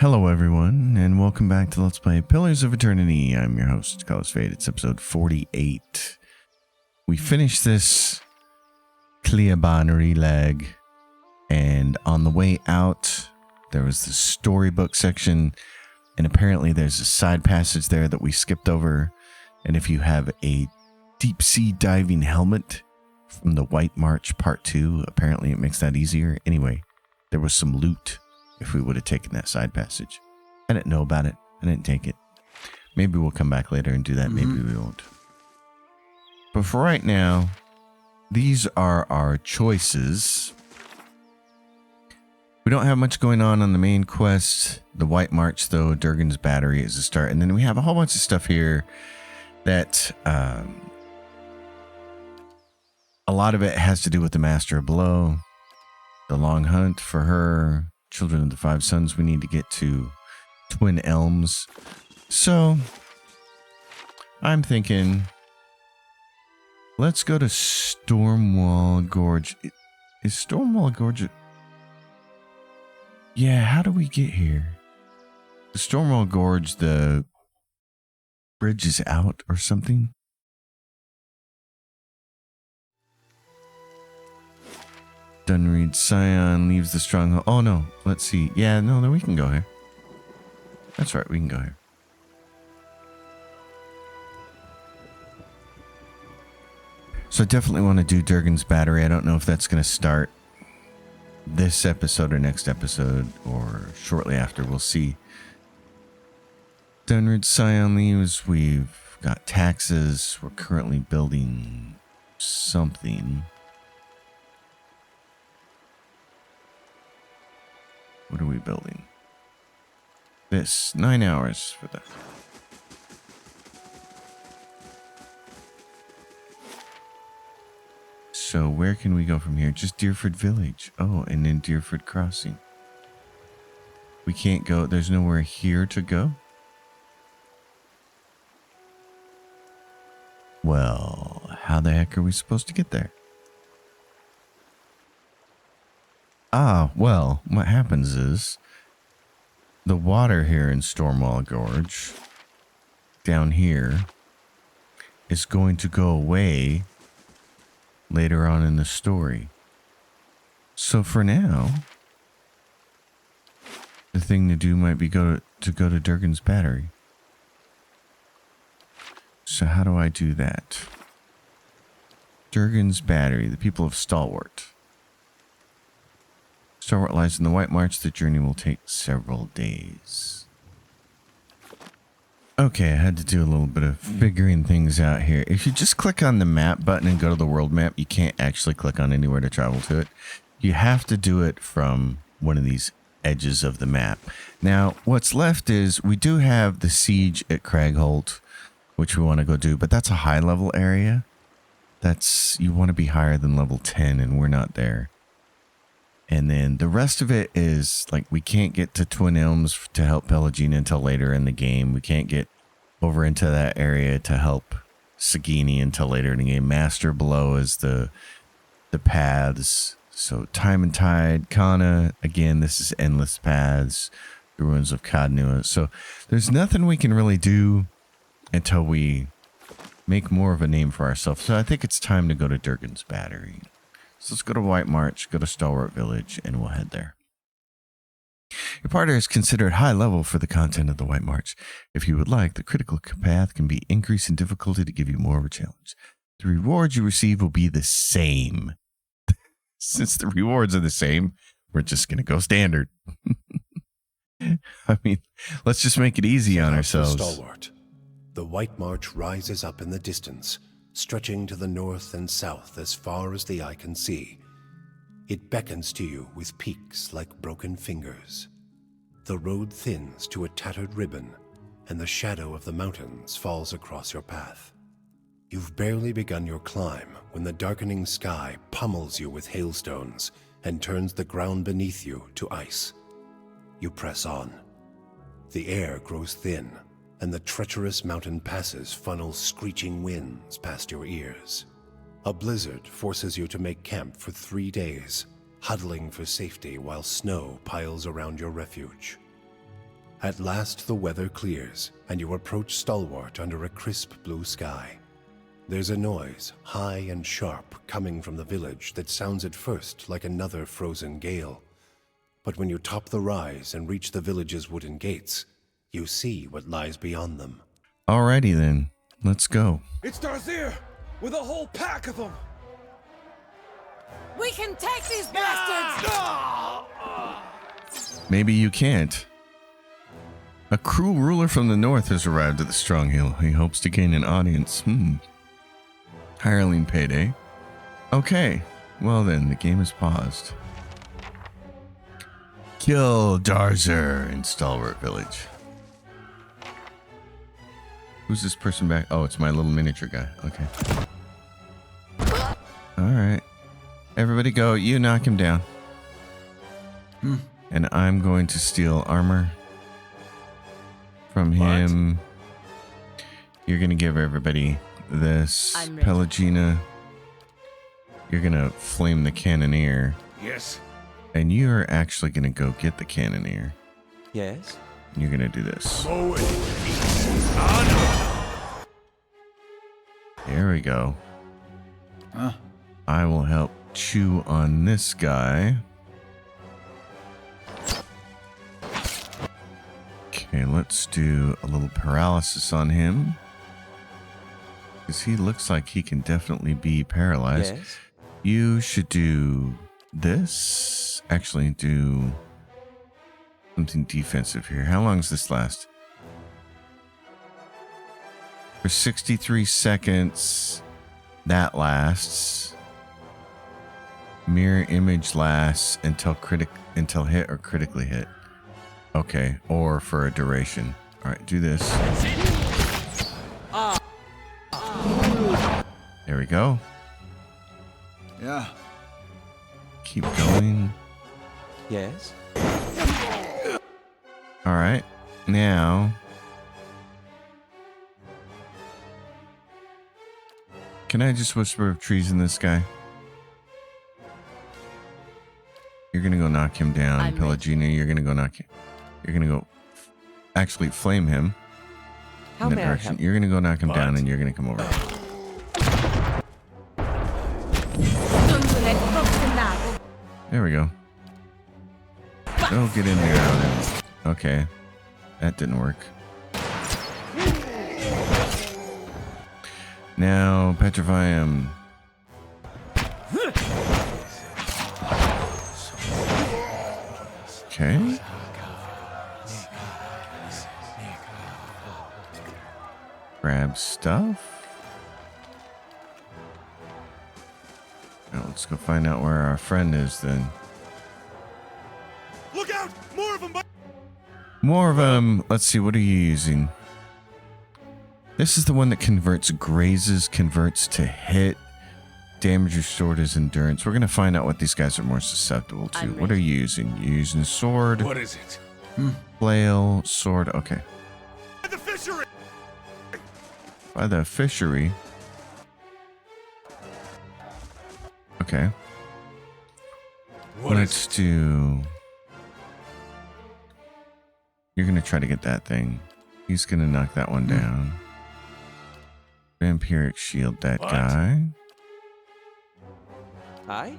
Hello everyone, and welcome back to Let's Play Pillars of Eternity. I'm your host, Colors Fade. It's episode 48. We finished this Cleobanary leg, and on the way out, there was the storybook section, and apparently there's a side passage there that we skipped over, and if you have a deep sea diving helmet from the White March Part 2, apparently it makes that easier. Anyway, there was some loot if we would have taken that side passage. I didn't know about it. I didn't take it. Maybe we'll come back later and do that. Maybe we won't. But for right now, these are our choices. We don't have much going on the main quest. The White March, though, Durgan's Battery is a start. And then we have a whole bunch of stuff here that a lot of it has to do with the Master of Blow, the Long Hunt for her, Children of the Five Sons. We need to get to Twin Elms. So I'm thinking, let's go to Stormwall Gorge. Is Stormwall Gorge? Yeah, how do we get here? The Stormwall Gorge, the bridge is out or something. Dunreed Scion leaves the stronghold. Oh no, let's see. Yeah, no, we can go here. That's right, we can go here. So I definitely want to do Durgan's Battery. I don't know if that's going to start this episode or next episode or shortly after. We'll see. Dunreed Scion leaves. We've got taxes. We're currently building something. What are we building? This. 9 hours for that. So where can we go from here? Just Deerford Village. Oh, and then Deerford Crossing. We can't go. There's nowhere here to go? Well, how the heck are we supposed to get there? Ah, well, what happens is the water here in Stormwall Gorge down here is going to go away later on in the story. So for now, the thing to do might be go to Durgan's Battery. So how do I do that? Durgan's Battery, the people of Stalwart. Stalwart lies in the White March. The journey will take several days. Okay, I had to do a little bit of figuring things out here. If you just click on the map button and go to the world map, you can't actually click on anywhere to travel to it. You have to do it from one of these edges of the map. Now, what's left is we do have the siege at Cragholt, which we want to go do, but that's a high level area. You want to be higher than level 10, and we're not there. And then the rest of it is like we can't get to Twin Elms to help Pelagina until later in the game. We can't get over into that area to help Sagini until later in the game. Master Blow is the paths. So Time and Tide, Kana, again, this is Endless Paths, the Ruins of Kadnua. So there's nothing we can really do until we make more of a name for ourselves. So I think it's time to go to Durgan's Battery. So let's go to White March, go to Stalwart Village, and we'll head there. Your party is considered high level for the content of the White March. If you would like, the critical path can be increased in difficulty to give you more of a challenge. The rewards you receive will be the same. Since the rewards are the same, we're just going to go standard. I mean, let's just make it easy on ourselves. Stalwart. The White March rises up in the distance, stretching to the north and south as far as the eye can see. It beckons to you with peaks like broken fingers. The road thins to a tattered ribbon, and the shadow of the mountains falls across your path. You've barely begun your climb when the darkening sky pummels you with hailstones and turns the ground beneath you to ice. You press on. The air grows thin, and the treacherous mountain passes funnel screeching winds past your ears. A blizzard forces you to make camp for 3 days, huddling for safety while snow piles around your refuge. At last the weather clears, and you approach Stalwart under a crisp blue sky. There's a noise, high and sharp, coming from the village that sounds at first like another frozen gale. But when you top the rise and reach the village's wooden gates, you see what lies beyond them. Alrighty then, let's go. It's Darzyr, with a whole pack of them. We can take these bastards! Maybe you can't. A cruel ruler from the north has arrived at the Strong Hill. He hopes to gain an audience. Hireling payday. Okay, well then, the game is paused. Kill Darzyr in Stalwart Village. Who's this person back? Oh, it's my little miniature guy. Okay. Alright. Everybody go. You knock him down. And I'm going to steal armor from him. You're going to give everybody this. Pelagina. You're going to flame the cannoneer. Yes. And you're actually going to go get the cannoneer. Yes. And you're going to do this. There we go. I will help chew on this guy. Okay, let's do a little paralysis on him. Because he looks like he can definitely be paralyzed. Yes. You should do this. Actually, do something defensive here. How long does this last? For 63 seconds, that lasts. Mirror image lasts until hit or critically hit. Okay, or for a duration. All right, do this. There we go. Yeah. Keep going. Yes. All right, now. Can I just whisper of trees in this guy? You're gonna go knock him down, Pelagina. You're gonna go knock him. You're gonna go actually flame him in that direction. You're gonna go knock him down and you're gonna come over. There we go. Go get in there. Okay. That didn't work. Now petrify him. Okay. Grab stuff. Now let's go find out where our friend is then. Look out! More of them! More of them. Let's see, what are you using? This is the one that grazes, converts to hit. Damage restored is endurance. We're going to find out what these guys are more susceptible to. What are you using? You're using sword. What is it? Flail, sword. Okay. By the fishery! By the fishery. Okay. Let's do... You're going to try to get that thing. He's going to knock that one down. Vampiric shield that guy. Aye?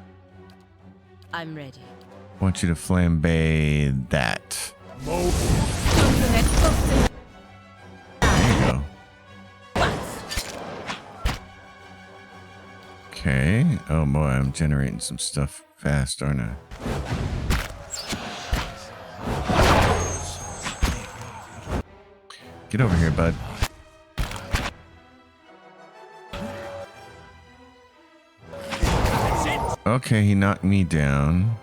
I'm ready. Want you to flambe that. There you go. Okay. Oh boy, I'm generating some stuff fast, aren't I? Get over here, bud. Okay, he knocked me down.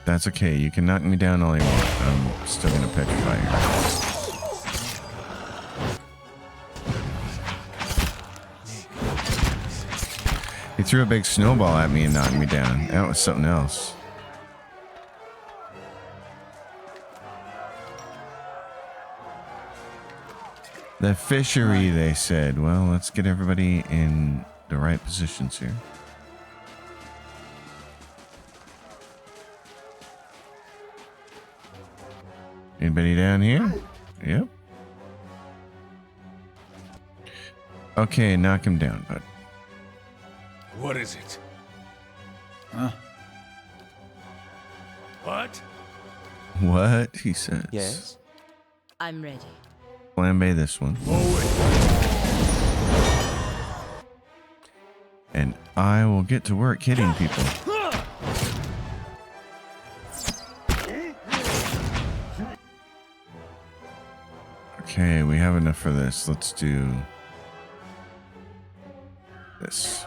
That's okay. You can knock me down all you want. I'm still gonna petrify you. He threw a big snowball at me and knocked me down. That was something else. The fishery, they said. Well, let's get everybody in the right positions here. Anybody down here? Yep. Okay, knock him down, bud. What is it? Huh? What? What? He says. Yes. I'm ready. Flambe this one. And I will get to work hitting people. Okay, we have enough for this. Let's do this.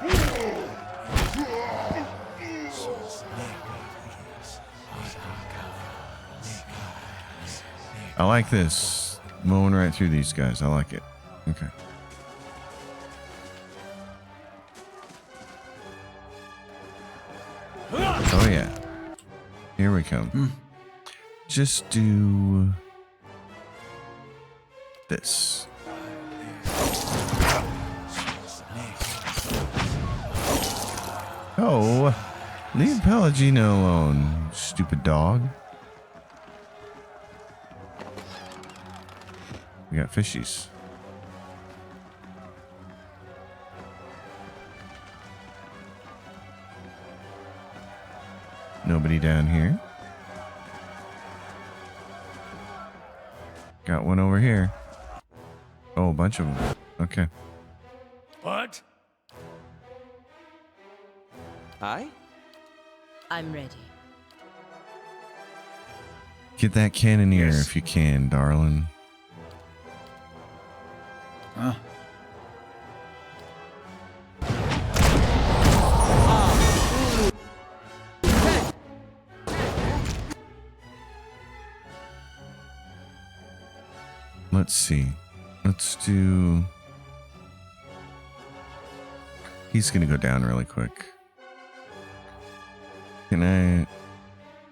I like this. Mowing right through these guys. I like it. Okay. Oh, yeah. Here we come. Just do this. Oh, leave Pelagina alone, stupid dog. We got fishies. Nobody down here. Got one over here. Oh, a bunch of them. Okay. What? Aye? I'm ready. Get that cannoneer Yes. if you can, darling. Huh? Let's see. Let's do... He's going to go down really quick. Can I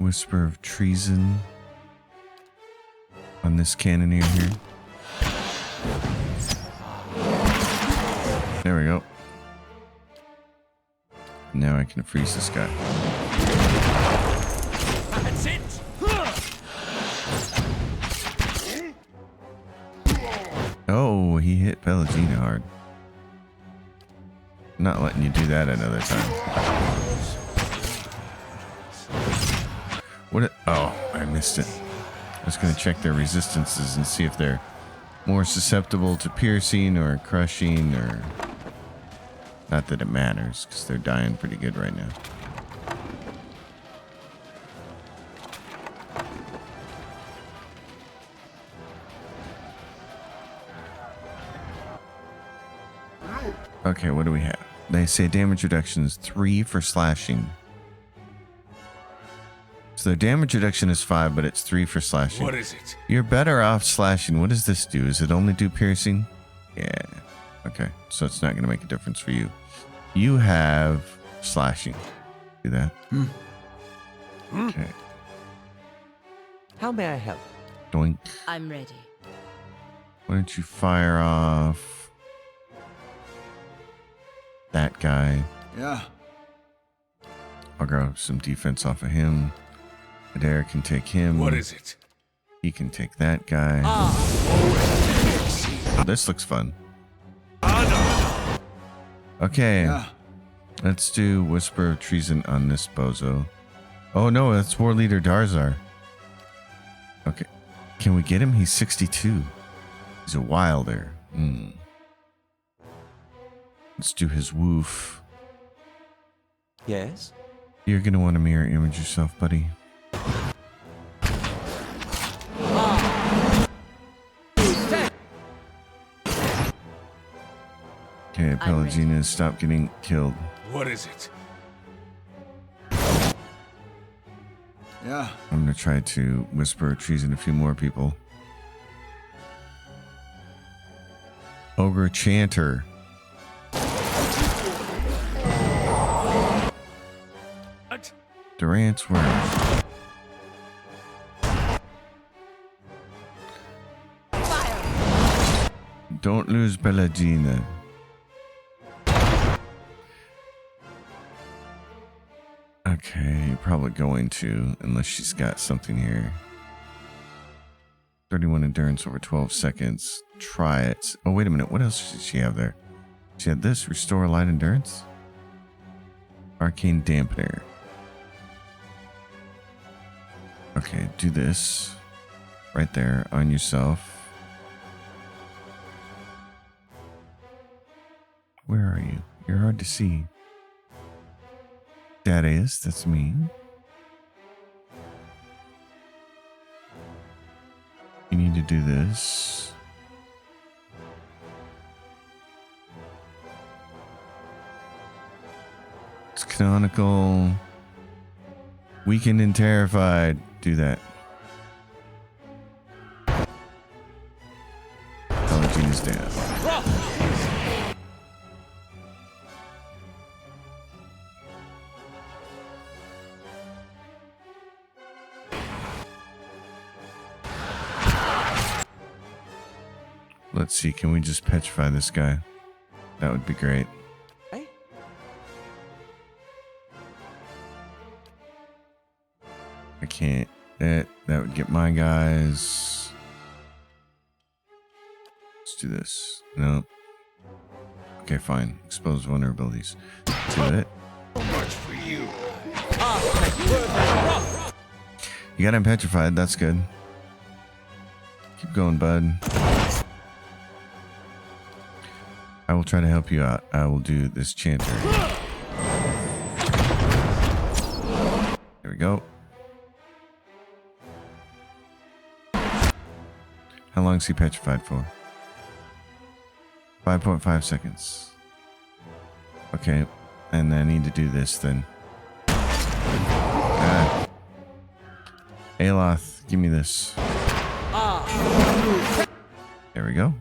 whisper of treason on this cannoneer here? There we go. Now I can freeze this guy. That's it! Oh, he hit Pelagina hard. Not letting you do that another time. What? Oh, I missed it. I was going to check their resistances and see if they're more susceptible to piercing or crushing or... Not that it matters, because they're dying pretty good right now. Okay, what do we have? They say damage reduction is 3 for slashing. So their damage reduction is 5, but it's 3 for slashing. What is it? You're better off slashing. What does this do? Does it only do piercing? Yeah. Okay, so it's not going to make a difference for you. You have slashing. Do that. Okay. How may I help? Doink. I'm ready. Why don't you fire off that guy? Yeah. I'll grab some defense off of him. Adair can take him. What is it? He can take that guy. Oh, this looks fun. Okay. Yeah. Let's do Whisper of Treason on this bozo. Oh no, that's War Leader Darzar. Okay. Can we get him? He's 62. He's a wilder. Let's do his woof. Yes? You're going to want to mirror image yourself, buddy. Okay, Pelagina, stop getting killed. What is it? Yeah. I'm going to try to whisper treason a few more people. Ogre Chanter. What? Durant's word. Don't lose Pelagina. Okay, probably going to, unless she's got something here. 31 endurance over 12 seconds. Try it. Oh, wait a minute. What else did she have there? She had this. Restore light endurance. Arcane dampener. Okay, do this. Right there on yourself. Where are you? You're hard to see. That's me. You need to do this. It's canonical. Weakened and terrified. Do that. Pelagina's down. Let's see, can we just petrify this guy? That would be great. Hey? I can't. That would get my guys. Let's do this. No. Okay, fine. Expose vulnerabilities. Do it. So much for you. You got him petrified. That's good. Keep going, bud. I will try to help you out. I will do this chanter. There we go. How long is he petrified for? 5.5 seconds. Okay. And I need to do this then. God. Aloth, give me this. There we go.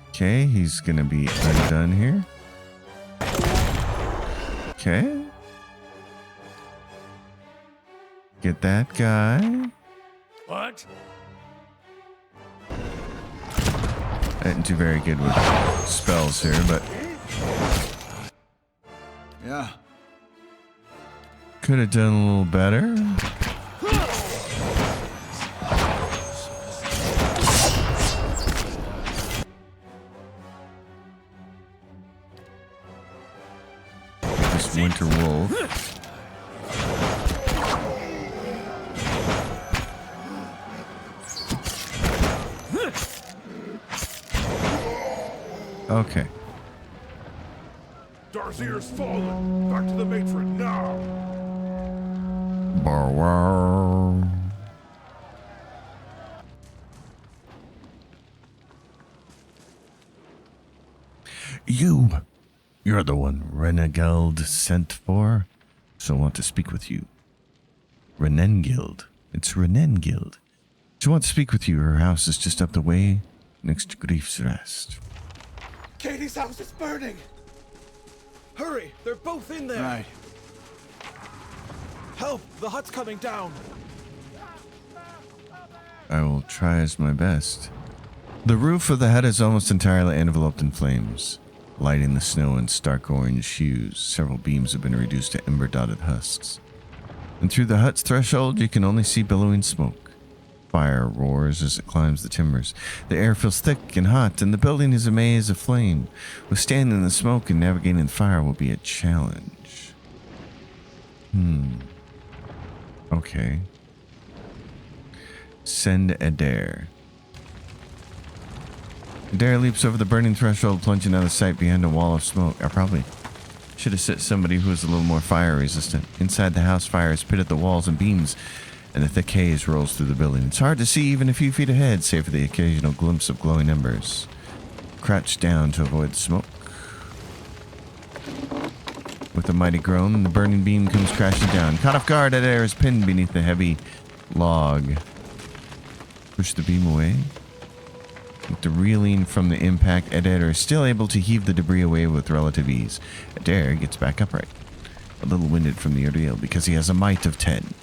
Okay, he's gonna be undone here. Okay. Get that guy. What? I didn't do very good with spells here, but Yeah. could have done a little better. This winter wolf. Okay. Darthir's fallen. Back to the matron now. Bow. You're the one Renegeld sent for, so I want to speak with you. Renengild. It's Renengild. She wants to speak with you. Her house is just up the way, next to Grief's Rest. Katie's house is burning! Hurry! They're both in there! Right. Help! The hut's coming down! I will try as my best. The roof of the hut is almost entirely enveloped in flames, lighting the snow in stark orange hues. Several beams have been reduced to ember-dotted husks. And through the hut's threshold, you can only see billowing smoke. Fire roars as it climbs the timbers. The air feels thick and hot, and the building is a maze of flame. Withstanding the smoke and navigating the fire will be a challenge. Okay. Send Adair. Adair leaps over the burning threshold, plunging out of sight behind a wall of smoke. I probably should have set somebody who was a little more fire resistant. Inside the house, fire is pitted the walls and beams, and a thick haze rolls through the building. It's hard to see even a few feet ahead, save for the occasional glimpse of glowing embers. Crouch down to avoid the smoke. With a mighty groan, the burning beam comes crashing down. Caught off guard, Adair is pinned beneath the heavy log. Push the beam away. With the reeling from the impact, Adair is still able to heave the debris away with relative ease. Adair gets back upright, a little winded from the ordeal because he has a might of 10.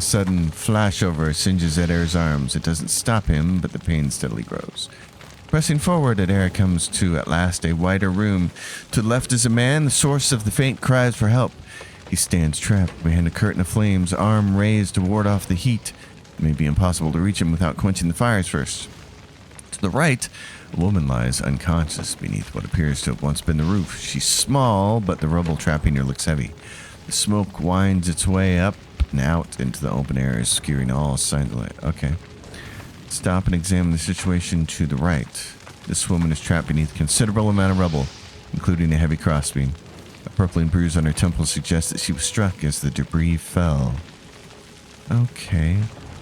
A sudden flashover singes Adair's arms. It doesn't stop him, but the pain steadily grows. Pressing forward, Adair comes to, at last, a wider room. To the left is a man, the source of the faint cries for help. He stands trapped behind a curtain of flames, arm raised to ward off the heat. It may be impossible to reach him without quenching the fires first. To the right, a woman lies unconscious beneath what appears to have once been the roof. She's small, but the rubble trapping her looks heavy. The smoke winds its way up and out into the open air, obscuring all signs of light. Okay. Stop and examine the situation to the right. This woman is trapped beneath a considerable amount of rubble, including a heavy crossbeam. A purpling bruise on her temple suggests that she was struck as the debris fell. Okay.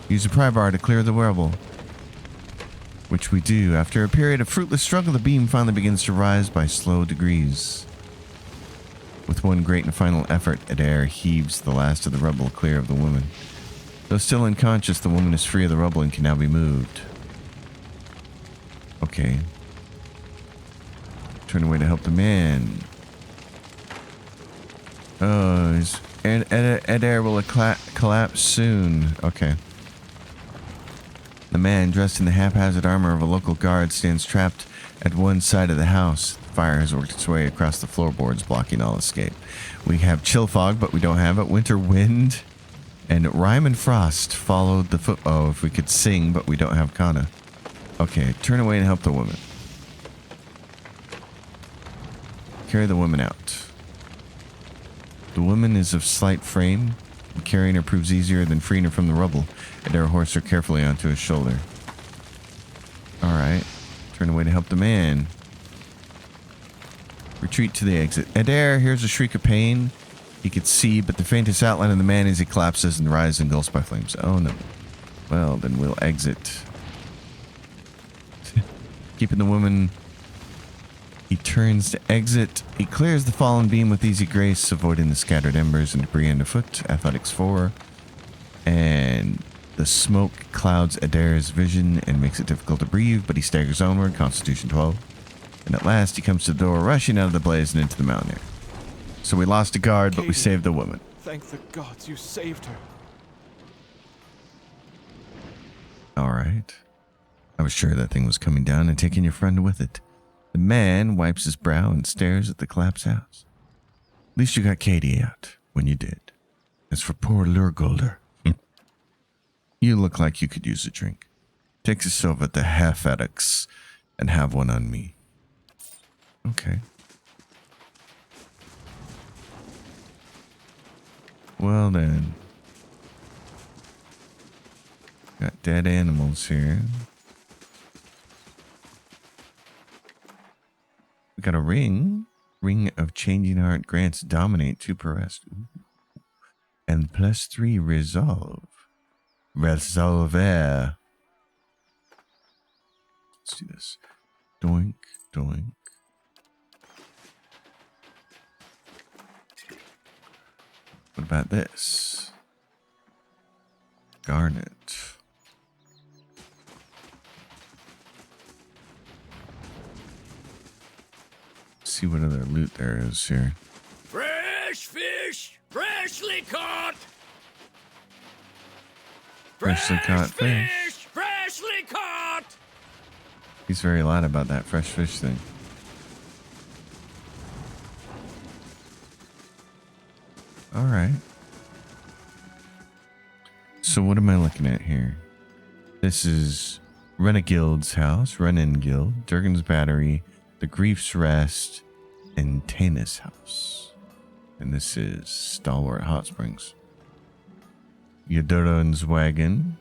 Use a pry bar to clear the rubble, which we do. After a period of fruitless struggle, the beam finally begins to rise by slow degrees. With one great and final effort, Adair heaves the last of the rubble clear of the woman. Though still unconscious, the woman is free of the rubble and can now be moved. Okay. Turn away to help the man. Oh, Adair will collapse soon. Okay. The man, dressed in the haphazard armor of a local guard, stands trapped at one side of the house. The fire has worked its way across the floorboards, blocking all escape. We have chill fog, but we don't have it. Winter wind and rime and frost followed the foot. Oh, if we could sing, but we don't have kana. Okay, turn away and help the woman. Carry the woman out. The woman is of slight frame. Carrying her proves easier than freeing her from the rubble. Adair hoists her carefully onto his shoulder. Alright. Turn away to help the man. Retreat to the exit. Adair hears a shriek of pain. He could see, but the faintest outline of the man as he collapses and rises engulfed by flames. Oh no. Well, then we'll exit. Keeping the woman. He turns to exit. He clears the fallen beam with easy grace, avoiding the scattered embers and debris underfoot. Athletics 4. And the smoke clouds Adair's vision and makes it difficult to breathe, but he staggers onward. Constitution 12. And at last he comes to the door, rushing out of the blaze and into the mountain air. So we lost a guard, but we saved the woman. Thank the gods you saved her. Alright. I was sure that thing was coming down and taking your friend with it. The man wipes his brow and stares at the collapsed house. At least you got Katie out when you did. As for poor Lurgolder, you look like you could use a drink. Take yourself at the half-addicts and have one on me. Okay. Well then. Got dead animals here. We got a ring. Ring of Changing Heart grants dominate 2 per rest. And +3 resolve. Resolver. Let's do this. Doink, doink. What about this? Garnet. See what other loot there is here. Fresh fish, freshly caught. Freshly caught fish. Freshly caught. He's very loud about that fresh fish thing. All right. So what am I looking at here? This is Renegild's house, Renin Guild, Durgan's Battery, The Grief's Rest, and Tanis' house. And this is Stalwart Hot Springs. Yodoran's wagon.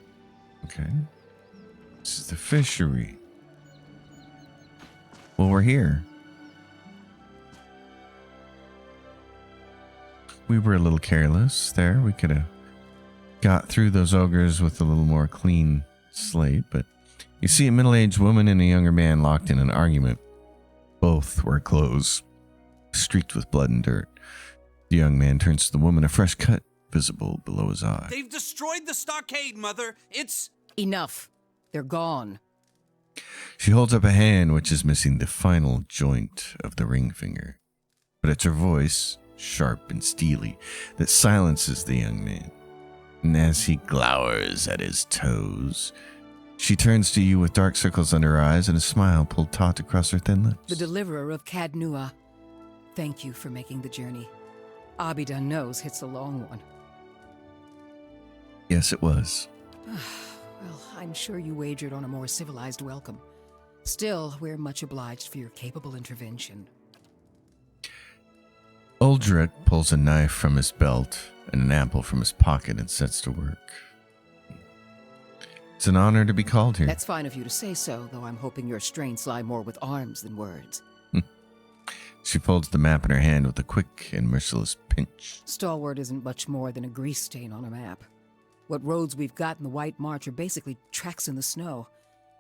Okay. This is the fishery. Well, we're here. We were a little careless there. We could have got through those ogres with a little more clean slate, but you see a middle-aged woman and a younger man locked in an argument. Both wear clothes streaked with blood and dirt. The young man turns to the woman, a fresh cut visible below his eye. They've destroyed the stockade, Mother. It's... Enough. They're gone. She holds up a hand which is missing the final joint of the ring finger. But it's her voice, sharp and steely, that silences the young man. And as he glowers at his toes, she turns to you with dark circles under her eyes and a smile pulled taut across her thin lips. The deliverer of Cadnua. Thank you for making the journey. Abidan knows it's a long one. Yes, it was. Well, I'm sure you wagered on a more civilized welcome. Still, we're much obliged for your capable intervention. Uldrick pulls a knife from his belt and an apple from his pocket and sets to work. It's an honor to be called here. That's fine of you to say so, though I'm hoping your strengths lie more with arms than words. She folds the map in her hand with a quick and merciless pinch. Stalwart isn't much more than a grease stain on a map. What roads we've got in the White March are basically tracks in the snow.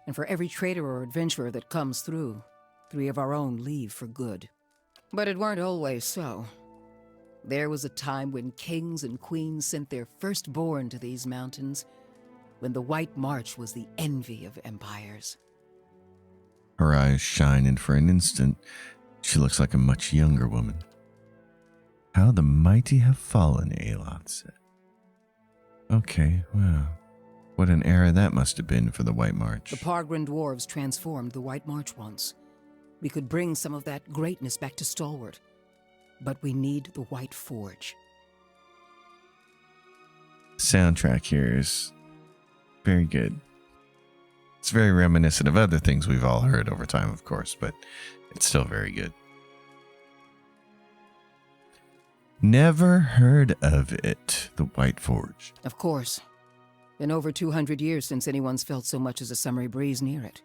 And for every trader or adventurer that comes through, 3 of our own leave for good. But it weren't always so. There was a time when kings and queens sent their firstborn to these mountains, when the White March was the envy of empires. Her eyes shine, and for an instant, she looks like a much younger woman. How the mighty have fallen, Aloth said. Okay, well, what an era that must have been for the White March. The Pargrin dwarves transformed the White March once. We could bring some of that greatness back to Stalwart. But we need the White Forge. Soundtrack here is very good. It's very reminiscent of other things we've all heard over time, of course, but it's still very good. Never heard of it, the White Forge. Of course. Been over 200 years since anyone's felt so much as a summery breeze near it.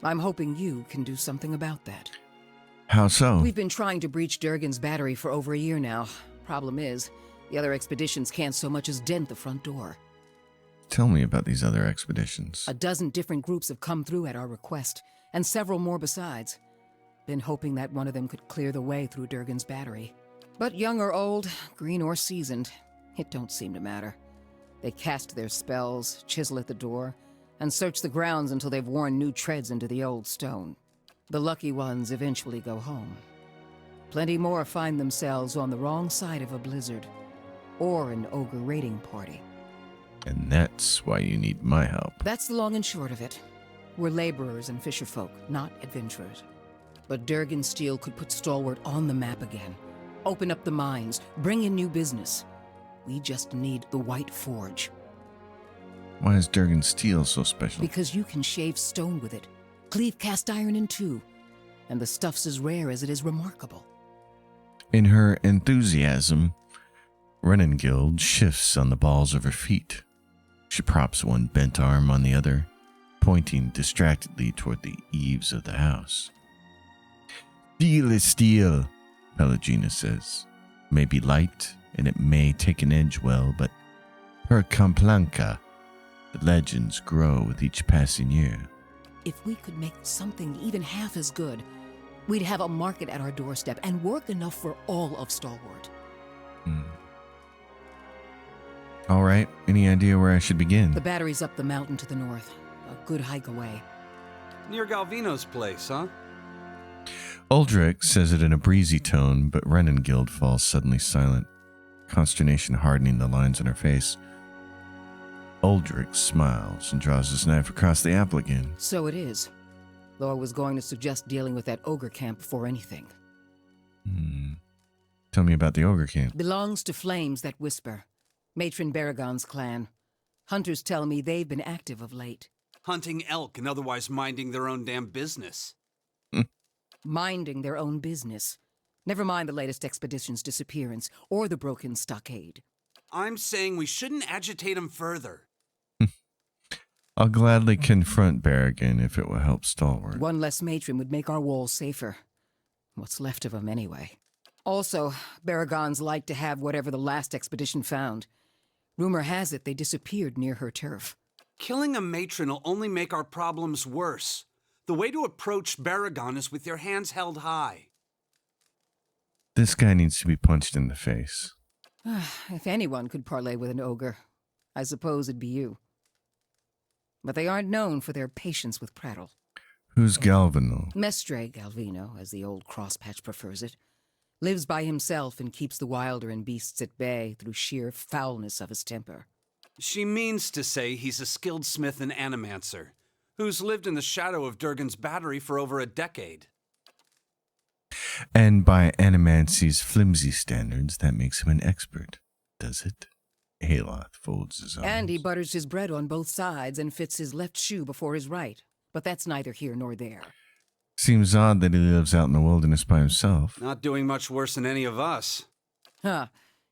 I'm hoping you can do something about that. How so? We've been trying to breach Durgan's battery for over a year now. Problem is, the other expeditions can't so much as dent the front door. Tell me about these other expeditions. A dozen different groups have come through at our request, and several more besides. Been hoping that one of them could clear the way through Durgan's battery. But young or old, green or seasoned, it don't seem to matter. They cast their spells, chisel at the door, and search the grounds until they've worn new treads into the old stone. The lucky ones eventually go home. Plenty more find themselves on the wrong side of a blizzard, or an ogre raiding party. And that's why you need my help. That's the long and short of it. We're laborers and fisherfolk, not adventurers. But Durgan Steel could put Stalwart on the map again, open up the mines, bring in new business. We just need the White Forge. Why is Durgan Steel so special? Because you can shave stone with it, cleave cast iron in two, and the stuff's as rare as it is remarkable. In her enthusiasm, Renengild shifts on the balls of her feet. She props one bent arm on the other, pointing distractedly toward the eaves of the house. Steel is steel, Pelagina says. May be light, and it may take an edge well, but per Camplanca, the legends grow with each passing year. If we could make something even half as good, we'd have a market at our doorstep and work enough for all of Stalwart. All right, any idea where I should begin? The battery's up the mountain to the north, a good hike away. Near Galvino's place, huh? Uldrick says it in a breezy tone, but Renengild falls suddenly silent, consternation hardening the lines on her face. Uldrick smiles and draws his knife across the apple again. So it is. Though I was going to suggest dealing with that ogre camp before anything. Tell me about the ogre camp. Belongs to Flames That Whisper. Matron Baragon's clan. Hunters tell me they've been active of late. Hunting elk and otherwise minding their own damn business. Minding their own business. Never mind the latest expedition's disappearance or the broken stockade. I'm saying we shouldn't agitate them further. I'll gladly confront Baragon if it will help Stalwart. One less matron would make our walls safer. What's left of them anyway. Also, Baragons like to have whatever the last expedition found. Rumor has it they disappeared near her turf. Killing a matron will only make our problems worse. The way to approach Baragon is with your hands held high. This guy needs to be punched in the face. If anyone could parley with an ogre, I suppose it'd be you. But they aren't known for their patience with prattle. Who's Galvino? Mestre Galvino, as the old crosspatch prefers it. Lives by himself and keeps the wilder and beasts at bay through sheer foulness of his temper. She means to say he's a skilled smith and animancer, who's lived in the shadow of Durgan's battery for over a decade. And by Animancy's flimsy standards, that makes him an expert, does it? Aloth folds his arms. And he butters his bread on both sides and fits his left shoe before his right. But that's neither here nor there. Seems odd that he lives out in the wilderness by himself. Not doing much worse than any of us. Huh.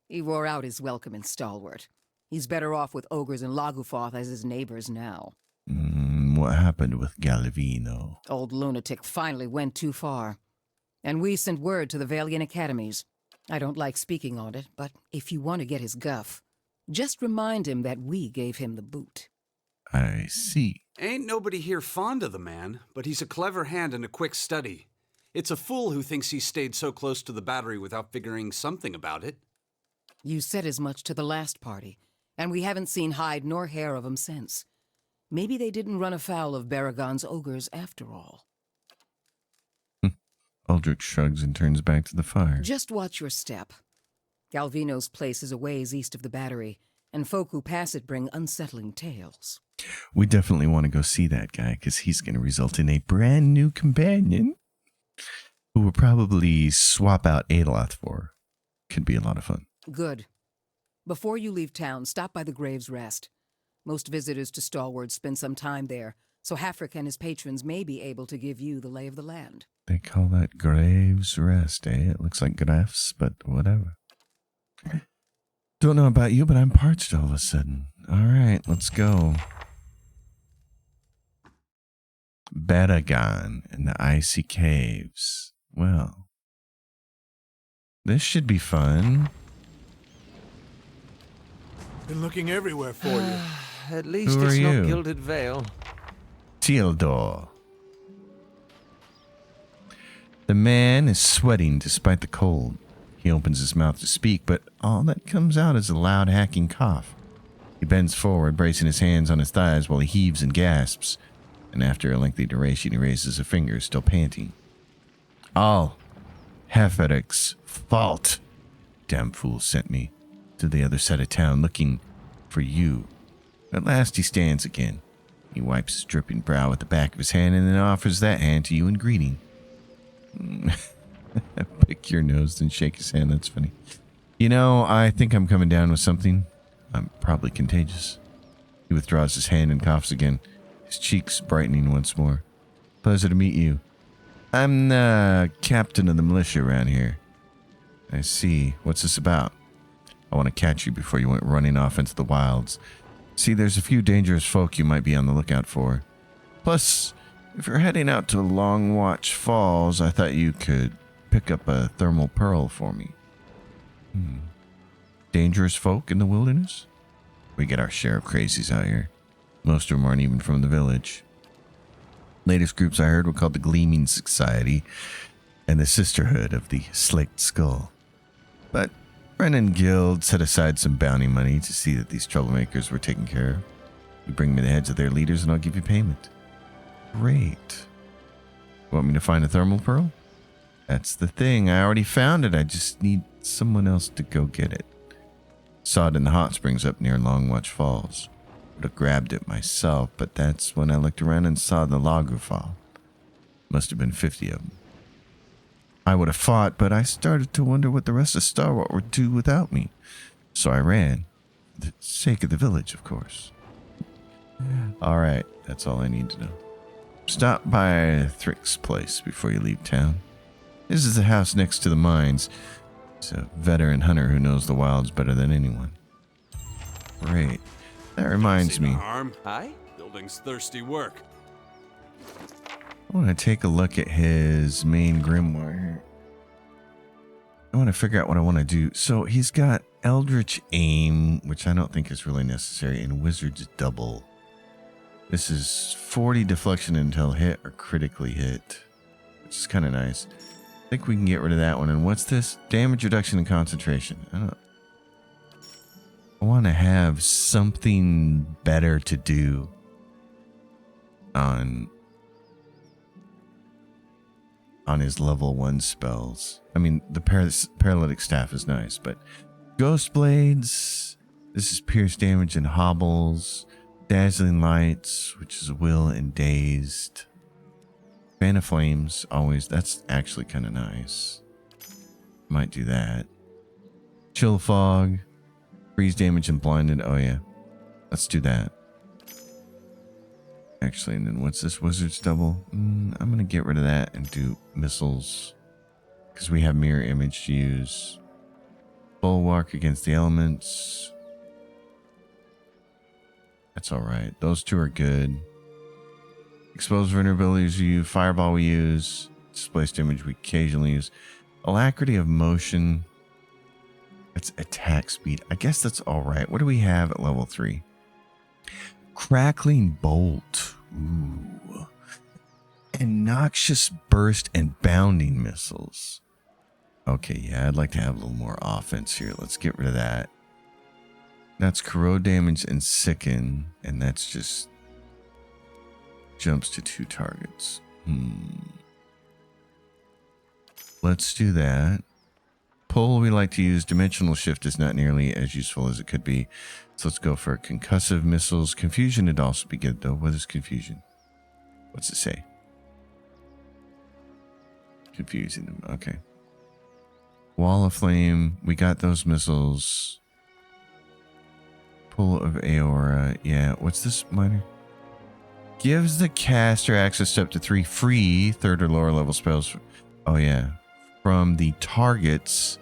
He wore out his welcome in Stalwart. He's better off with ogres and Lagufoth as his neighbors now. What happened with Galavino? Old lunatic finally went too far. And we sent word to the Valiant Academies. I don't like speaking on it, but if you want to get his guff, just remind him that we gave him the boot. I see. Ain't nobody here fond of the man, but he's a clever hand and a quick study. It's a fool who thinks he stayed so close to the battery without figuring something about it. You said as much to the last party, and we haven't seen hide nor hair of him since. Maybe they didn't run afoul of Baragon's ogres after all. Aldrich shrugs and turns back to the fire. Just watch your step. Galvino's place is a ways east of the battery, and folk who pass it bring unsettling tales. We definitely want to go see that guy, because he's going to result in a brand new companion who we'll probably swap out Aloth for. Could be a lot of fun. Good. Before you leave town, stop by the Graves Rest. Most visitors to Stalwart spend some time there, so Hafric and his patrons may be able to give you the lay of the land. They call that Graves Rest, eh? It looks like Grafs, but whatever. Don't know about you, but I'm parched all of a sudden. All right, let's go. Baragon and the Icy Caves. Well, this should be fun. Been looking everywhere for you. At least Who it's are not you? Gilded Veil. Teodor. The man is sweating despite the cold. He opens his mouth to speak, but all that comes out is a loud hacking cough. He bends forward, bracing his hands on his thighs while he heaves and gasps, and after a lengthy duration he raises a finger, still panting. All Heferic's fault. Damn fool sent me to the other side of town looking for you. At last he stands again. He wipes his dripping brow with the back of his hand and then offers that hand to you in greeting. Pick your nose, then shake his hand. That's funny. You know, I think I'm coming down with something. I'm probably contagious. He withdraws his hand and coughs again, his cheeks brightening once more. Pleasure to meet you. I'm the captain of the militia around here. I see. What's this about? I want to catch you before you went running off into the wilds. See, there's a few dangerous folk you might be on the lookout for. Plus, if you're heading out to Long Watch Falls, I thought you could pick up a thermal pearl for me. Dangerous folk in the wilderness? We get our share of crazies out here. Most of them aren't even from the village. Latest groups I heard were called the Gleaming Society and the Sisterhood of the Slaked Skull. But Brennan Guild set aside some bounty money to see that these troublemakers were taken care of. You bring me the heads of their leaders and I'll give you payment. Great. Want me to find a thermal pearl? That's the thing. I already found it. I just need someone else to go get it. Saw it in the hot springs up near Long Watch Falls. Would have grabbed it myself, but that's when I looked around and saw the Lagerfall. Must have been 50 of them. I would have fought, but I started to wonder what the rest of Stalwart would do without me. So I ran. For the sake of the village, of course. All right, that's all I need to know. Stop by Thrick's place before you leave town. This is the house next to the mines. He's a veteran hunter who knows the wilds better than anyone. Great. That reminds me. Harm. Aye? Building's thirsty work. I want to take a look at his main grimoire here. I want to figure out what I want to do. So he's got Eldritch Aim, which I don't think is really necessary, and Wizard's Double. This is 40 deflection until hit or critically hit, which is kind of nice. I think we can get rid of that one. And what's this? Damage reduction and concentration. I want to have something better to do on on his level 1 spells. I mean, the paralytic staff is nice, but Ghost Blades, this is pierce damage and hobbles. Dazzling Lights, which is will and dazed. Fan of Flames, always, that's actually kind of nice. Might do that. Chill Fog, freeze damage and blinded. Oh yeah, let's do that. Actually, and then what's this? Wizard's Double? I'm going to get rid of that and do missiles. Because we have mirror image to use. Bulwark against the elements. That's alright. Those two are good. Exposed vulnerabilities we use. Fireball we use. Displaced damage we occasionally use. Alacrity of motion. That's attack speed. I guess that's alright. What do we have at level 3? Crackling Bolt. Ooh. And Noxious Burst and Bounding Missiles. Okay, yeah, I'd like to have a little more offense here. Let's get rid of that. That's Corrode damage and Sicken. And that's just jumps to 2 targets. Let's do that. Pull we like to use. Dimensional Shift is not nearly as useful as it could be. So let's go for concussive missiles. Confusion would also be good though. What is confusion? What's it say? Confusing them. Okay. Wall of Flame. We got those missiles. Pull of Aora. Yeah. What's this minor? Gives the caster access to up to 3 free 3rd or lower level spells. Oh yeah. From the target's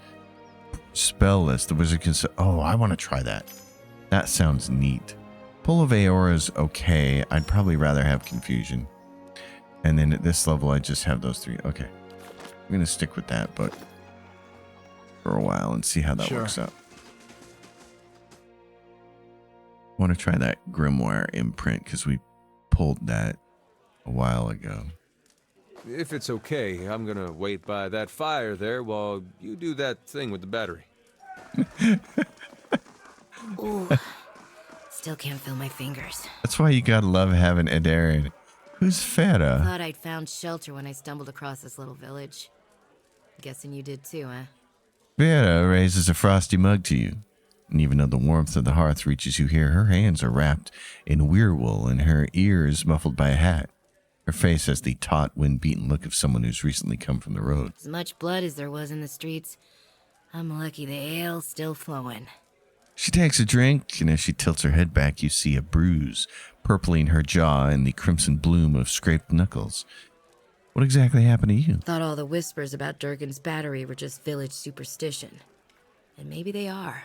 spell list. The wizard can say, oh, I want to try that. That sounds neat. Pull of Aora is okay. I'd probably rather have Confusion. And then at this level, I just have those 3. Okay. I'm going to stick with that, but for a while and see how that works out. I want to try that Grimoire imprint because we pulled that a while ago. If it's okay, I'm gonna wait by that fire there while you do that thing with the battery. Ooh, still can't feel my fingers. That's why you gotta love having Adarin. Who's Feta? Thought I'd found shelter when I stumbled across this little village. Guessing you did too, huh? Feta raises a frosty mug to you. And even though the warmth of the hearth reaches you here, her hands are wrapped in weirwool and her ears muffled by a hat. Her face has the taut, wind-beaten look of someone who's recently come from the road. As much blood as there was in the streets, I'm lucky the ale's still flowing. She takes a drink, and as she tilts her head back, you see a bruise purpling her jaw and the crimson bloom of scraped knuckles. What exactly happened to you? Thought all the whispers about Durgan's battery were just village superstition. And maybe they are.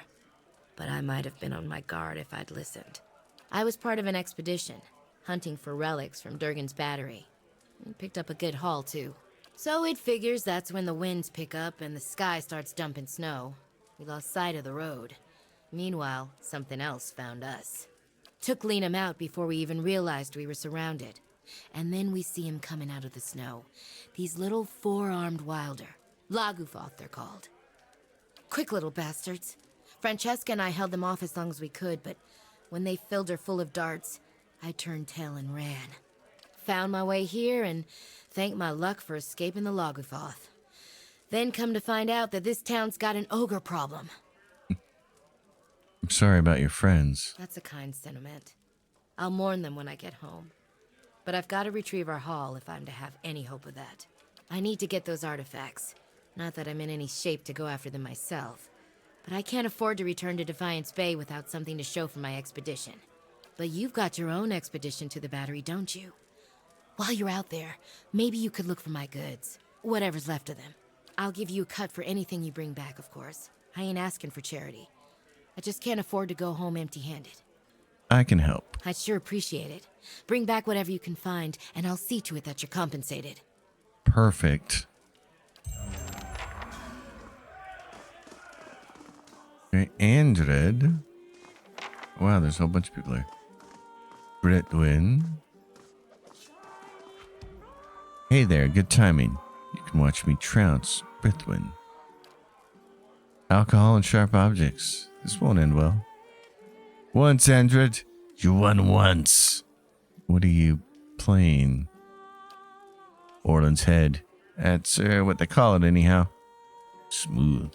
But I might have been on my guard if I'd listened. I was part of an expedition, hunting for relics from Durgan's battery. And picked up a good haul, too. So it figures that's when the winds pick up and the sky starts dumping snow. We lost sight of the road. Meanwhile, something else found us. Took Liam out before we even realized we were surrounded. And then we see him coming out of the snow. These little 4-armed wilder. Lagufoth, they're called. Quick little bastards. Francesca and I held them off as long as we could, but when they filled her full of darts, I turned tail and ran. Found my way here and thanked my luck for escaping the Lagufoth. Then come to find out that this town's got an ogre problem. I'm sorry about your friends. That's a kind sentiment. I'll mourn them when I get home. But I've got to retrieve our haul if I'm to have any hope of that. I need to get those artifacts. Not that I'm in any shape to go after them myself. But I can't afford to return to Defiance Bay without something to show for my expedition. But you've got your own expedition to the battery, don't you? While you're out there, maybe you could look for my goods. Whatever's left of them. I'll give you a cut for anything you bring back, of course. I ain't asking for charity. I just can't afford to go home empty-handed. I can help. I'd sure appreciate it. Bring back whatever you can find, and I'll see to it that you're compensated. Perfect. Okay, Andred. Wow, there's a whole bunch of people there. Britwin. Hey there, good timing. You can watch me trounce Britwin. Alcohol and sharp objects. This won't end well. Once, Andred. You won once. What are you playing? Orland's head. That's what they call it anyhow. Smooth.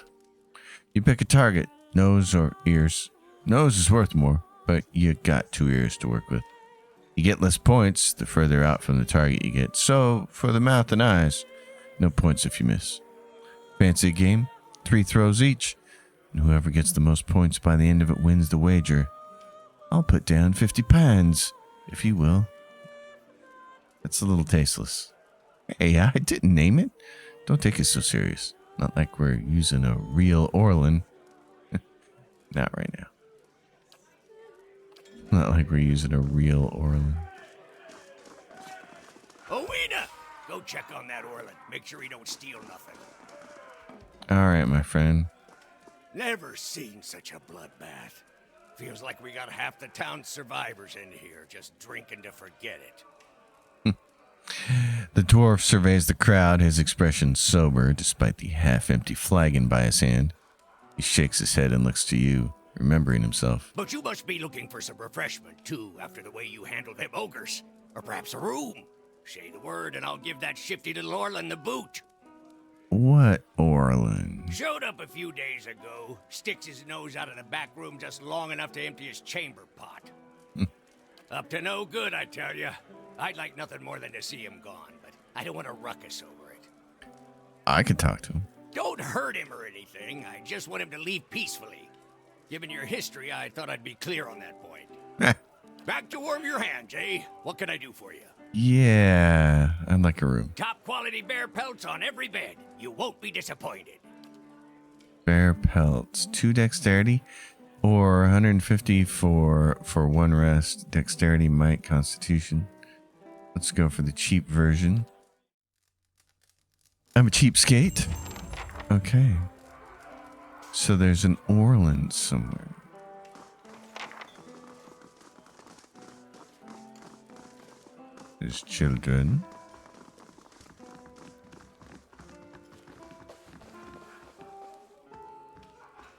You pick a target, nose or ears. Nose is worth more, but you got 2 ears to work with. You get less points the further out from the target you get. So, for the mouth and eyes, no points if you miss. Fancy a game? 3 throws each. And whoever gets the most points by the end of it wins the wager. I'll put down 50 pounds, if you will. That's a little tasteless. Hey, I didn't name it. Don't take it so serious. Not like we're using a real Orlin. Not right now. Not like we're using a real Orlin. Owena! Go check on that Orlin. Make sure he don't steal nothing. All right, my friend. Never seen such a bloodbath. Feels like we got half the town's survivors in here, just drinking to forget it. The dwarf surveys the crowd, his expression sober despite the half-empty flagon by his hand. He shakes his head and looks to you, remembering himself. But you must be looking for some refreshment, too, after the way you handled them ogres. Or perhaps a room. Say the word and I'll give that shifty little Orlin the boot. What Orlin? Showed up a few days ago, sticks his nose out of the back room just long enough to empty his chamber pot. Up to no good, I tell you. I'd like nothing more than to see him gone, but I don't want to ruckus over it. I could talk to him. Don't hurt him or anything. I just want him to leave peacefully. Given your history, I thought I'd be clear on that point. Back to warm your hands, eh? What can I do for you? Yeah, I'd like a room. Top quality bear pelts on every bed. You won't be disappointed. Bear pelts, 2 dexterity, or 150 for 1 rest. Dexterity, might, constitution. Let's go for the cheap version. I'm a cheapskate. Okay. So there's an Orlin somewhere. There's children.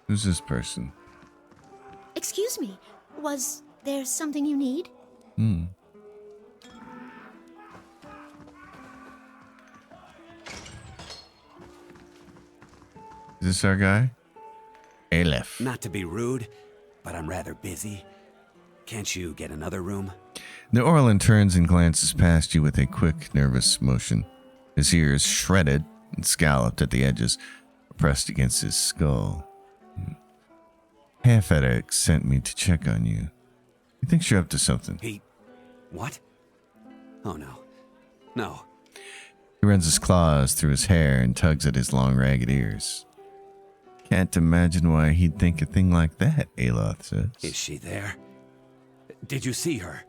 Who's this person? Excuse me, was there something you need? Is this our guy? Aleph. Not to be rude, but I'm rather busy. Can't you get another room? The Orlin turns and glances past you with a quick, nervous motion. His ears shredded and scalloped at the edges, pressed against his skull. Half-Edic sent me to check on you. He thinks you're up to something. He... what? Oh, no. No. He runs his claws through his hair and tugs at his long, ragged ears. Can't imagine why he'd think a thing like that, Aloth says. Is she there? Did you see her?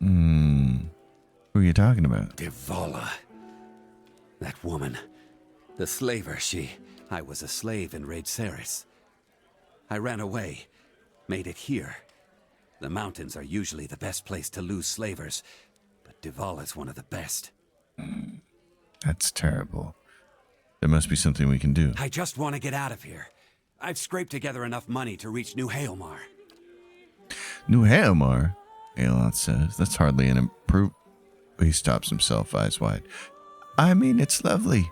Who are you talking about? Devala. That woman. The slaver, I was a slave in Raid Ceres. I ran away. Made it here. The mountains are usually the best place to lose slavers, but Devala's one of the best. That's terrible. There must be something we can do. I just want to get out of here. I've scraped together enough money to reach New Haelmar. New Haelmar? Aloth says. That's hardly an improvement. He stops himself, eyes wide. I mean, it's lovely.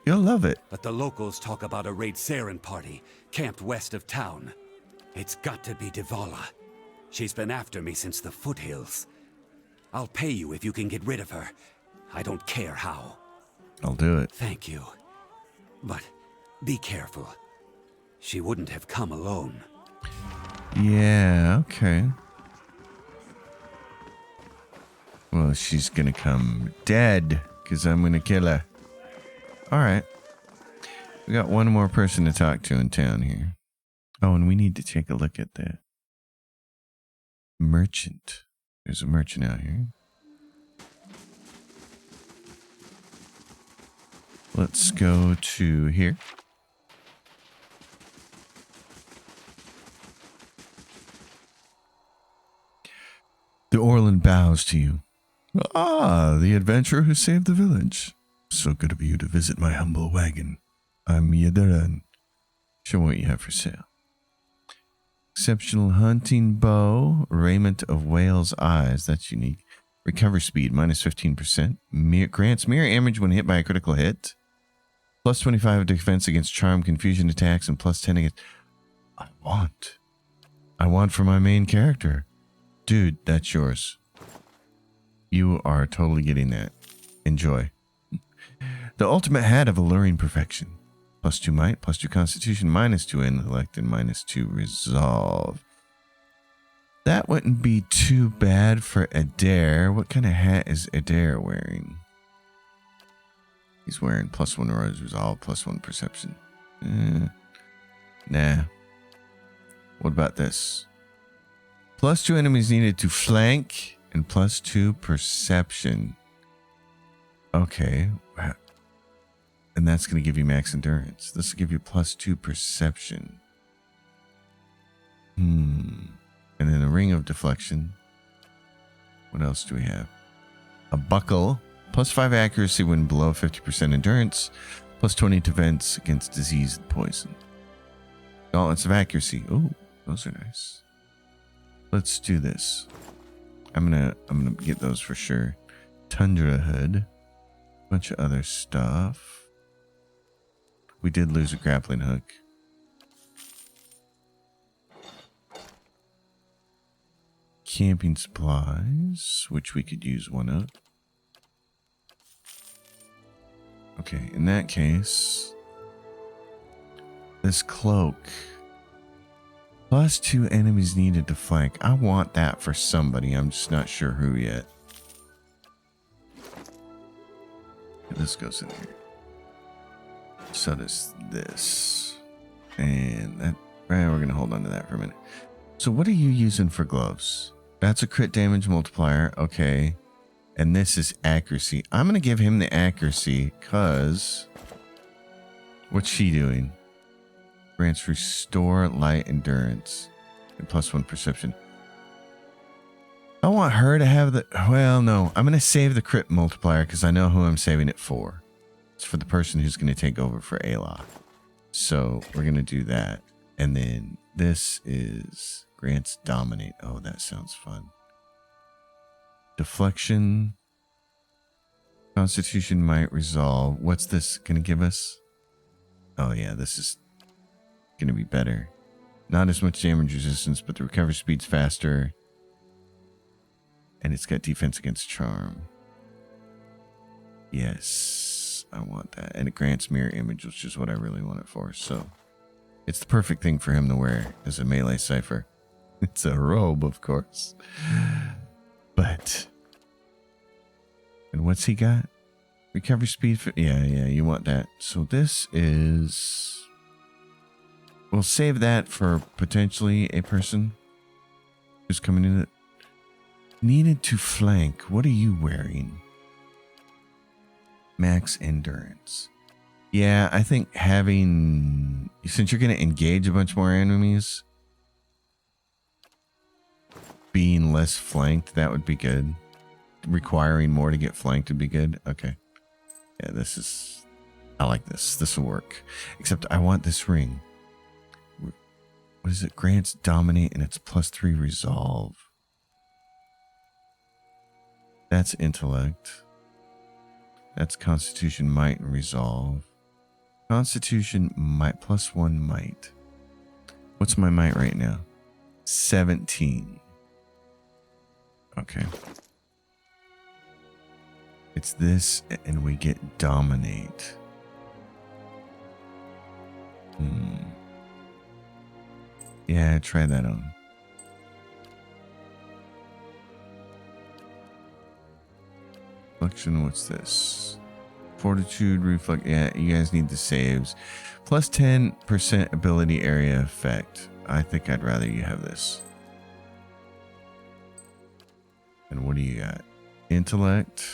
You'll love it. But the locals talk about a Raid Saren party, camped west of town. It's got to be Devala. She's been after me since the foothills. I'll pay you if you can get rid of her. I don't care how. I'll do it. Thank you. But be careful. She wouldn't have come alone. Yeah, okay. Well, she's gonna come dead, because I'm gonna kill her. Alright. We got one more person to talk to in town here. Oh, and we need to take a look at the merchant. There's a merchant out here. Let's go to here. The Orlin bows to you. Ah, the adventurer who saved the village. So good of you to visit my humble wagon. I'm Yediran. Show what you have for sale. Exceptional hunting bow, raiment of whale's eyes. That's unique. Recover speed, minus 15%. Grants mirror image when hit by a critical hit. Plus 25 defense against charm, confusion attacks, and plus 10 against... I want for my main character. Dude, that's yours. You are totally getting that. Enjoy. The ultimate hat of alluring perfection. Plus 2 might, plus 2 constitution, minus 2 intellect, and minus 2 resolve. That wouldn't be too bad for Adair. What kind of hat is Adair wearing? He's wearing plus 1 resolve, plus 1 perception. Nah. What about this? Plus 2 enemies needed to flank and plus 2 perception. Okay. And that's going to give you max endurance. This will give you plus 2 perception. And then a ring of deflection. What else do we have? A buckle. Plus 5 accuracy when below 50% endurance. Plus 20 defense against disease and poison. Gauntlets of accuracy. Oh, those are nice. Let's do this. I'm gonna get those for sure. Tundra hood. Bunch of other stuff. We did lose a grappling hook. Camping supplies, which we could use one of. Okay, in that case, this cloak. Plus 2 enemies needed to flank. I want that for somebody. I'm just not sure who yet. This goes in here. So does this. And that. We're going to hold on to that for a minute. So what are you using for gloves? That's a crit damage multiplier. Okay. And this is accuracy. I'm going to give him the accuracy because... What's she doing? Grants restore light endurance and plus 1 perception. I want her to have the... Well, no. I'm going to save the crit multiplier because I know who I'm saving it for. It's for the person who's going to take over for Ayla. So we're going to do that. And then this is grants dominate. Oh, that sounds fun. Deflection. Constitution might resolve. What's this going to give us? Oh, yeah. This is going to be better. Not as much damage resistance, but the recovery speed's faster. And it's got defense against charm. Yes, I want that. And it grants mirror image, which is what I really want it for. So it's the perfect thing for him to wear as a melee cipher. It's a robe, of course. But... And what's he got? Recovery speed. Yeah, you want that. So this is... We'll save that for potentially a person who's coming in. Needed to flank. What are you wearing? Max endurance. Yeah, I think having... Since you're going to engage a bunch more enemies, being less flanked, that would be good. Requiring more to get flanked would be good. Okay. Yeah, this is... I like this. This will work. Except I want this ring. What is it? Grants dominate and it's plus 3 resolve. That's intellect. That's constitution, might, and resolve. Constitution, might, plus 1 might. What's my might right now? 17. Okay. It's this, and we get dominate. Yeah, try that on. Reflection, what's this? Fortitude, reflect. Yeah, you guys need the saves. Plus 10% ability area effect. I think I'd rather you have this. And what do you got? Intellect.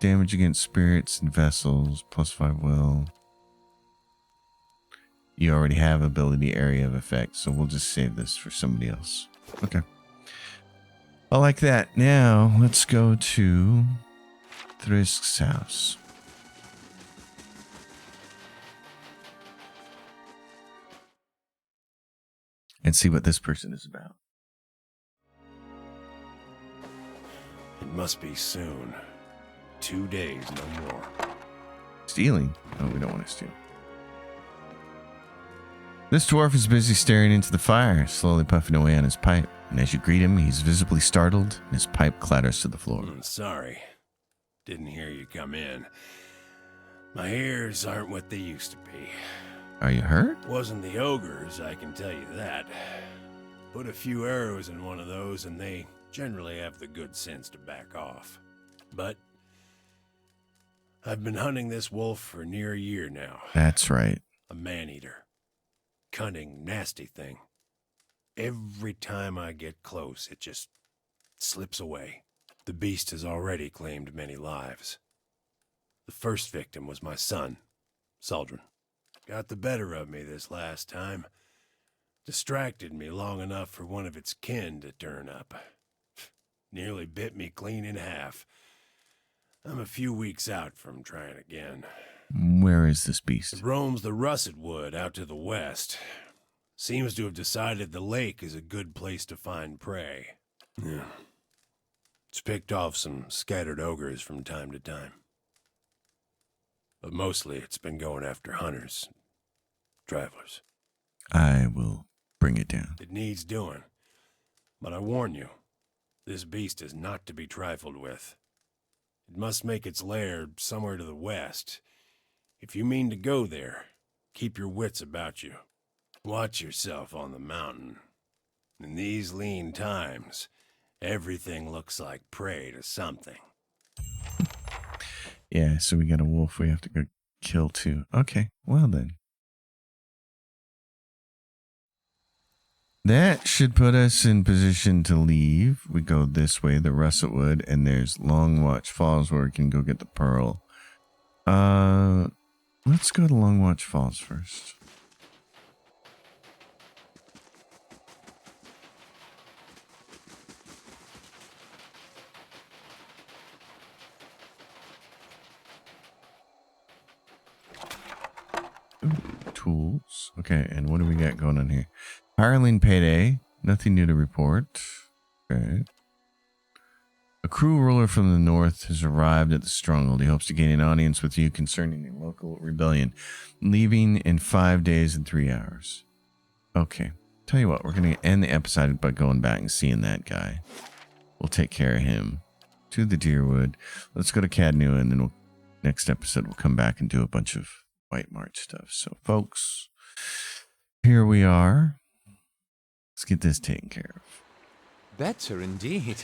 Damage against spirits and vessels. Plus 5 will. You already have ability area of effect, so we'll just save this for somebody else. Okay. I like that. Now, let's go to Thrisk's house. And see what this person is about. It must be soon. 2 days, no more. Stealing? Oh, we don't want to steal. This dwarf is busy staring into the fire, slowly puffing away on his pipe. And as you greet him, he's visibly startled, and his pipe clatters to the floor. Sorry. Didn't hear you come in. My ears aren't what they used to be. Are you hurt? Wasn't the ogres, I can tell you that. Put a few arrows in one of those, and they generally have the good sense to back off. But I've been hunting this wolf for near a year now. That's right. A man-eater. Cunning, nasty thing. Every time I get close, it just slips away. The beast has already claimed many lives. The first victim was my son, Saldrin. Got the better of me this last time. Distracted me long enough for one of its kin to turn up. Nearly bit me clean in half. I'm a few weeks out from trying again. Where is this beast? It roams the russet wood out to the west. Seems to have decided the lake is a good place to find prey. Yeah. It's picked off some scattered ogres from time to time. But mostly it's been going after hunters, travelers. I will bring it down. It needs doing. But I warn you, this beast is not to be trifled with. It must make its lair somewhere to the west. If you mean to go there, keep your wits about you. Watch yourself on the mountain. In these lean times, everything looks like prey to something. Yeah, so we got a wolf we have to go kill too. Okay, well then. That should put us in position to leave. We go this way, the russet wood, and there's Long Watch Falls where we can go get the pearl. Let's go to Long Watch Falls first. Ooh, tools. Okay, and what do we got going on here? Hireling payday. Nothing new to report. Okay. A crew ruler from the north has arrived at the stronghold. He hopes to gain an audience with you concerning the local rebellion. Leaving in 5 days and 3 hours. Okay. Tell you what, we're going to end the episode by going back and seeing that guy. We'll take care of him. To the Deerwood. Let's go to Cadnua, and then next episode we'll come back and do a bunch of White March stuff. So, folks, here we are. Let's get this taken care of. Better indeed.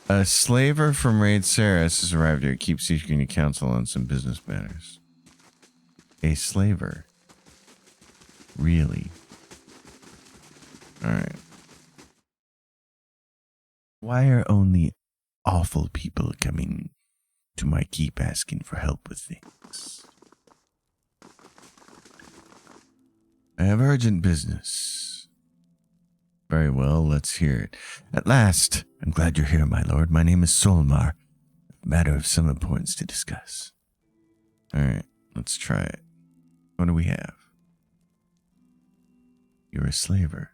A slaver from Raid Saris has arrived here. Keep seeking your counsel on some business matters. A slaver? Really? Alright. Why are only awful people coming to my keep asking for help with things? I have urgent business. Very well, let's hear it. At last, I'm glad you're here, my lord. My name is Solmar. A matter of some importance to discuss. Alright, let's try it. What do we have? You're a slaver.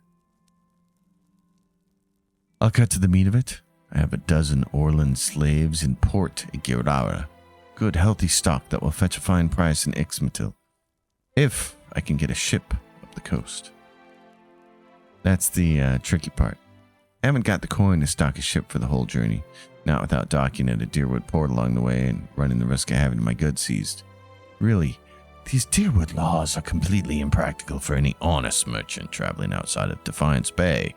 I'll cut to the meat of it. I have a dozen Orland slaves in port at Girara. Good, healthy stock that will fetch a fine price in Ixmitil. If I can get a ship up the coast. That's the tricky part. I haven't got the coin to stock a ship for the whole journey, not without docking at a Deerwood port along the way and running the risk of having my goods seized. Really, these Deerwood laws are completely impractical for any honest merchant traveling outside of Defiance Bay.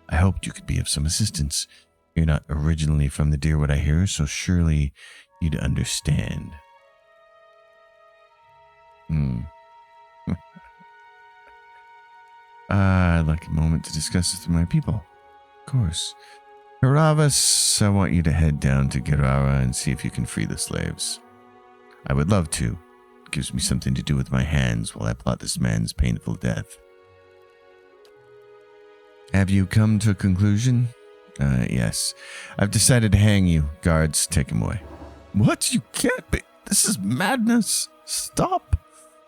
I hoped you could be of some assistance. You're not originally from the Deerwood, I hear, so surely you'd understand. I'd like a moment to discuss this with my people. Of course. Haravas, I want you to head down to Girara and see if you can free the slaves. I would love to. It gives me something to do with my hands while I plot this man's painful death. Have you come to a conclusion? Yes. I've decided to hang you. Guards, take him away. What? You can't be. This is madness. Stop.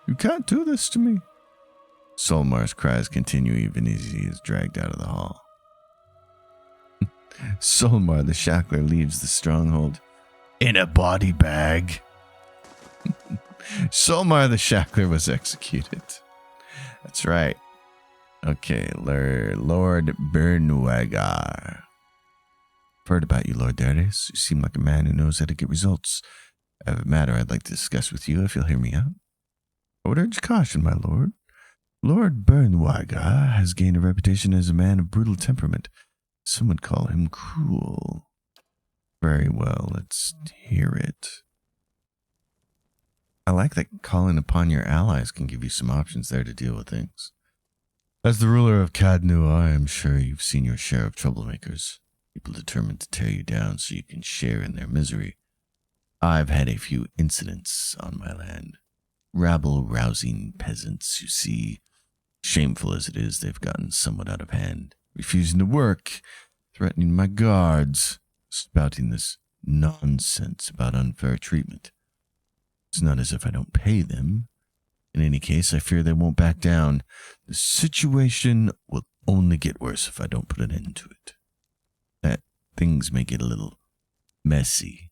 You can't do this to me. Solmar's cries continue even as he is dragged out of the hall. Solmar the Shackler leaves the stronghold in a body bag. Solmar the Shackler was executed. That's right. Okay, Lord Bernwagar. Heard about you, Lord Darius. You seem like a man who knows how to get results. I have a matter I'd like to discuss with you if you'll hear me out. I would urge caution, my lord. Lord Bernwagar has gained a reputation as a man of brutal temperament. Some would call him cruel. Very well, let's hear it. I like that calling upon your allies can give you some options there to deal with things. As the ruler of Cadnua, I am sure you've seen your share of troublemakers. People determined to tear you down so you can share in their misery. I've had a few incidents on my land. Rabble-rousing peasants, you see. Shameful as it is, they've gotten somewhat out of hand, refusing to work, threatening my guards, spouting this nonsense about unfair treatment. It's not as if I don't pay them. In any case, I fear they won't back down. The situation will only get worse if I don't put an end to it. That things may get a little messy.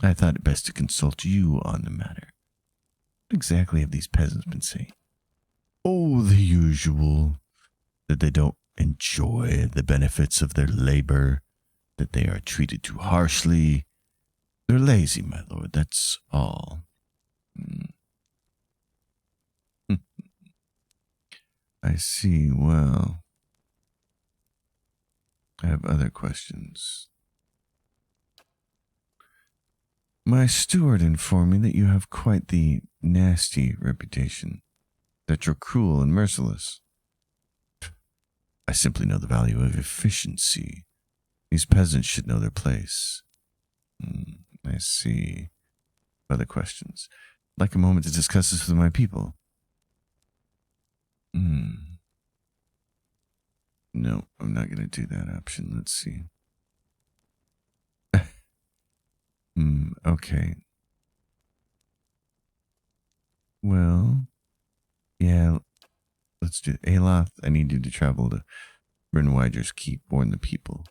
I thought it best to consult you on the matter. What exactly have these peasants been saying? Oh, the usual. That they don't enjoy the benefits of their labor, that they are treated too harshly. They're lazy, my lord, that's all. I see. Well, I have other questions. My steward informed me that you have quite the nasty reputation, that you're cruel and merciless. I simply know the value of efficiency. These peasants should know their place. I see. Other questions. I'd like a moment to discuss this with my people. No, I'm not going to do that option. Let's see. Okay. Well, yeah, let's do it. Aloth, I need you to travel to Bernwager's Keep, warn the people.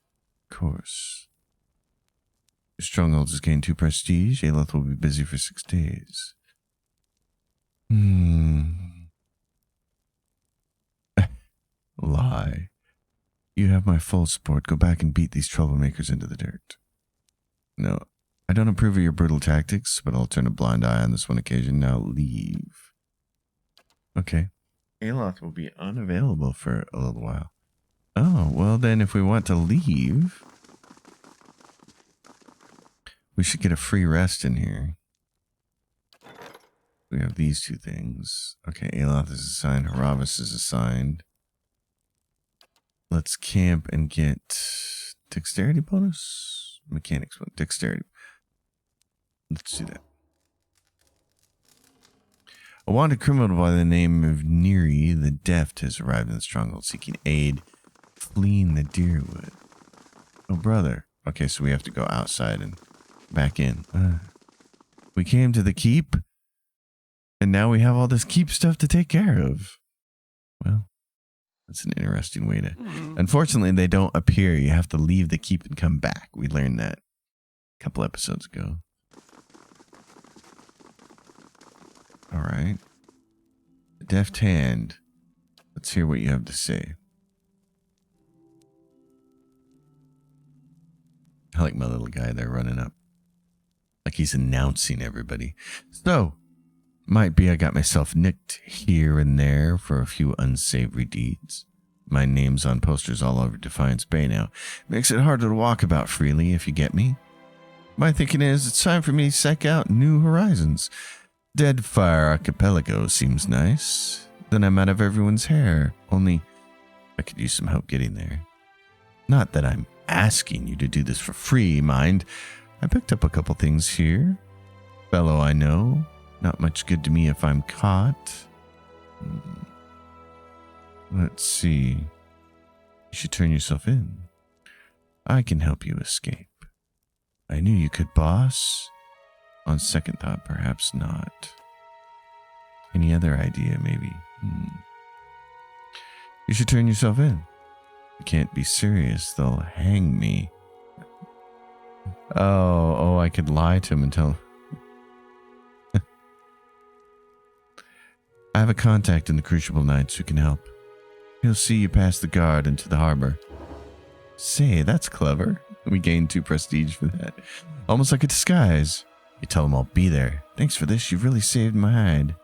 Of course. Your stronghold has gained 2 prestige. Aloth will be busy for 6 days. Lie. You have my full support. Go back and beat these troublemakers into the dirt. No, I don't approve of your brutal tactics, but I'll turn a blind eye on this one occasion. Now leave. Okay. Aloth will be unavailable for a little while. Oh, well then if we want to leave, we should get a free rest in here. We have these 2 things. Okay, Aloth is assigned. Haravis is assigned. Let's camp and get dexterity bonus? Mechanics, dexterity. Let's do that. A wanted criminal by the name of Neri the Deft has arrived in the stronghold seeking aid, fleeing the Deerwood. Oh, brother. Okay, so we have to go outside and back in. We came to the keep, and now we have all this keep stuff to take care of. Well, that's an interesting way to... Unfortunately, they don't appear. You have to leave the keep and come back. We learned that a couple episodes ago. All right. The Deft Hand. Let's hear what you have to say. I like my little guy there running up. Like he's announcing everybody. So, might be I got myself nicked here and there for a few unsavory deeds. My name's on posters all over Defiance Bay now. Makes it harder to walk about freely, if you get me. My thinking is it's time for me to seek out new horizons. Deadfire Archipelago seems nice. Then I'm out of everyone's hair. Only I could use some help getting there. Not that I'm asking you to do this for free, mind. I picked up a couple things here. Fellow I know. Not much good to me if I'm caught. Let's see. You should turn yourself in. I can help you escape. I knew you could, boss. On second thought, perhaps not. Any other idea, maybe? You should turn yourself in. You can't be serious. They'll hang me. Oh, I could lie to him and tell him. I have a contact in the Crucible Knights who can help. He'll see you past the guard into the harbor. Say, that's clever. We gained 2 prestige for that. Almost like a disguise. You tell him I'll be there. Thanks for this, you really saved my hide.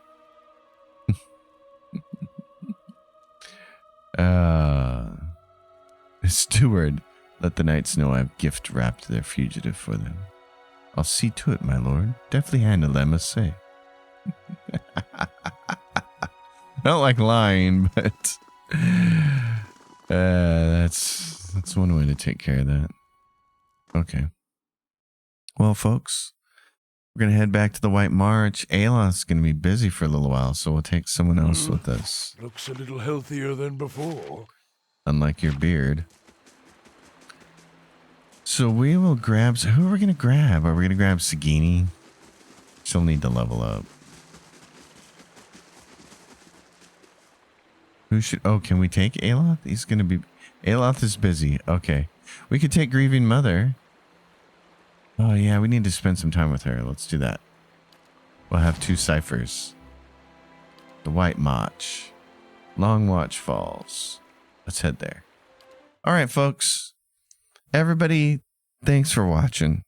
Steward, let the knights know I've gift wrapped their fugitive for them. I'll see to it, my lord. Deftly handled, I must say. Not like lying, but that's one way to take care of that. Okay. Well, folks, we're gonna head back to the White March. Aloth's gonna be busy for a little while, so we'll take someone else with us. Looks a little healthier than before. Unlike your beard. So we will grab... Who are we going to grab? Are we going to grab Sagini? She'll need to level up. Who should... Oh, can we take Aloth? He's going to be... Aloth is busy. Okay. We could take Grieving Mother. Oh, yeah. We need to spend some time with her. Let's do that. We'll have 2 ciphers. The White March. Long Watch Falls. Let's head there. All right, folks. Everybody, thanks for watching.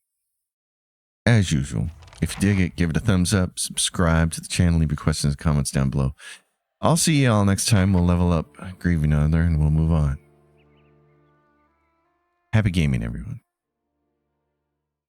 As usual, if you dig it, give it a thumbs up, subscribe to the channel, leave your questions and comments down below. I'll see you all next time. We'll level up Grieving Mother and we'll move on. Happy gaming, everyone.